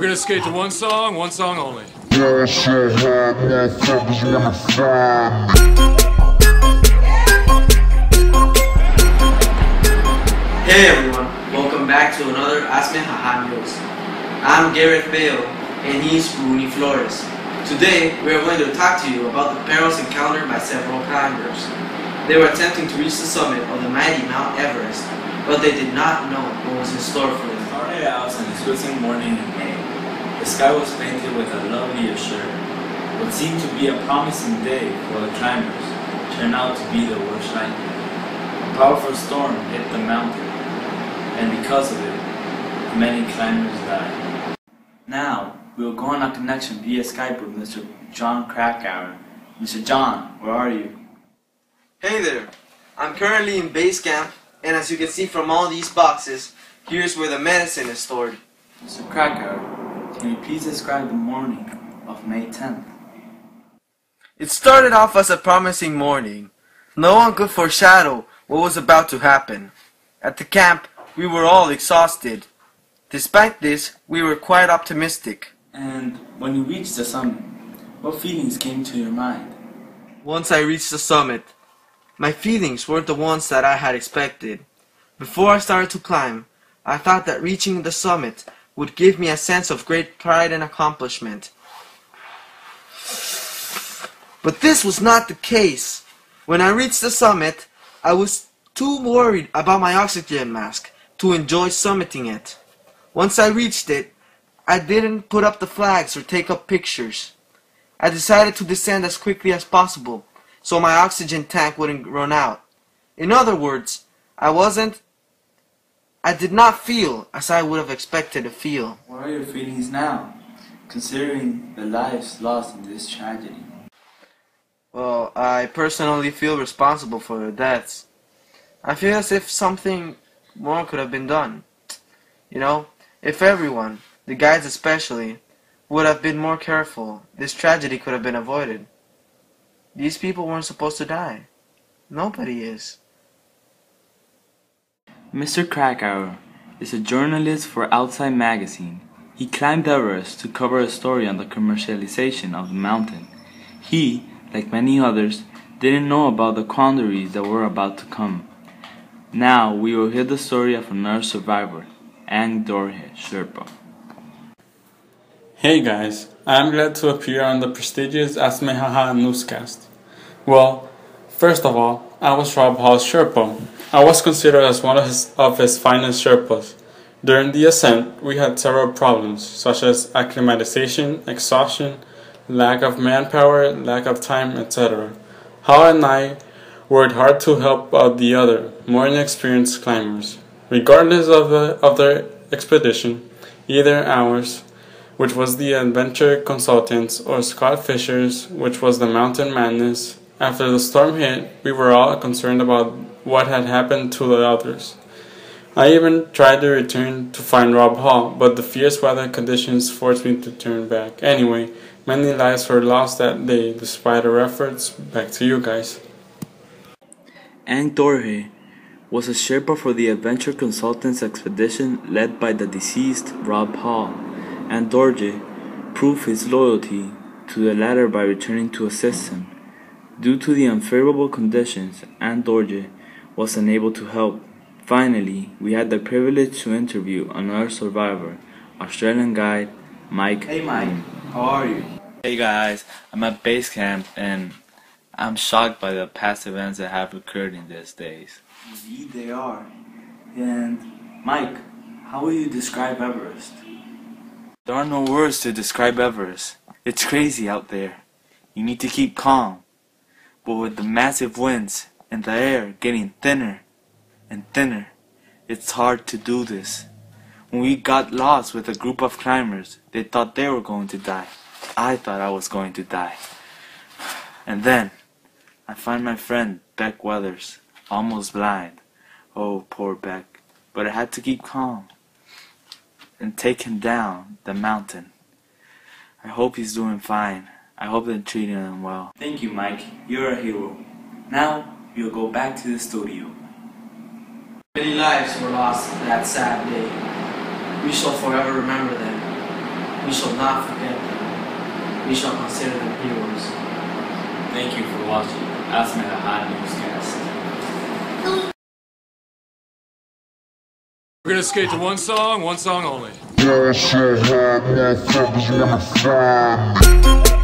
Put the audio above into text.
We're gonna skate to one song only. Hey everyone, welcome back to another Hazmejaja News. I'm Gareth Bale and he's Rooney Flores. Today we are going to talk to you about the perils encountered by several climbers. They were attempting to reach the summit of the mighty Mount Everest, but they did not know what was in store for them. Started out on a sweltering morning in May. The sky was painted with a lovely azure. What seemed to be a promising day for the climbers turned out to be the worst nightmare. A powerful storm hit the mountain, and because of it, many climbers died. Now, we will go on a connection via Skype with Mr. John Krakauer. Mr. John, where are you? Hey there, I'm currently in base camp, and as you can see from all these boxes, here's where the medicine is stored. Mr. Krakauer, can you please describe the morning of May 10th? It started off as a promising morning. No one could foreshadow what was about to happen. At the camp, we were all exhausted. Despite this, we were quite optimistic. And when you reached the summit, what feelings came to your mind? Once I reached the summit, my feelings weren't the ones that I had expected. Before I started to climb, I thought that reaching the summit would give me a sense of great pride and accomplishment. But this was not the case. When I reached the summit, I was too worried about my oxygen mask to enjoy summiting it. Once I reached it, I didn't put up the flags or take up pictures. I decided to descend as quickly as possible so my oxygen tank wouldn't run out. In other words, I did not feel as I would have expected to feel. What are your feelings now, considering the lives lost in this tragedy? Well, I personally feel responsible for their deaths. I feel as if something more could have been done. You know, if everyone, the guides especially, would have been more careful, this tragedy could have been avoided. These people weren't supposed to die. Nobody is. Mr. Krakauer is a journalist for Outside Magazine. He climbed Everest to cover a story on the commercialization of the mountain. He, like many others, didn't know about the quandaries that were about to come. Now we will hear the story of another survivor, Amendola Sherpa. Hey guys, I'm glad to appear on the prestigious Hazmejaja Newscast. Well, first of all, I was Rob Hall's Sherpa. I was considered as one of his finest Sherpas. During the ascent, we had several problems, such as acclimatization, exhaustion, lack of manpower, lack of time, etc. Hall and I worked hard to help out the other, more inexperienced climbers. Regardless of their expedition, either ours, which was the Adventure Consultants, or Scott Fisher's, which was the Mountain Madness, after the storm hit, we were all concerned about what had happened to the others. I even tried to return to find Rob Hall, but the fierce weather conditions forced me to turn back. Anyway, many lives were lost that day, despite our efforts. Back to you guys. Amendola was a Sherpa for the Adventure Consultants expedition led by the deceased Rob Hall. Amendola proved his loyalty to the latter by returning to assist him. Due to the unfavorable conditions, Amendola was unable to help. Finally, we had the privilege to interview another survivor, Australian guide Mike. Hey Mike, how are you? Hey guys, I'm at base camp and I'm shocked by the past events that have occurred in these days. Indeed they are. And Mike, how will you describe Everest? There are no words to describe Everest. It's crazy out there. You need to keep calm. But with the massive winds and the air getting thinner and thinner, it's hard to do this. When we got lost with a group of climbers, they thought they were going to die. I thought I was going to die. And then, I find my friend Beck Weathers, almost blind. Oh, poor Beck. But I had to keep calm and take him down the mountain. I hope he's doing fine. I hope they're treating him well. Thank you, Mike. You're a hero. Now, we'll go back to the studio. Many lives were lost that sad day. We shall forever remember them. We shall not forget them. We shall consider them heroes. Thank you for watching Hazmejaja Newscast. We're gonna skate to one song only. Yeah, so hard, motherfuckers wanna find me.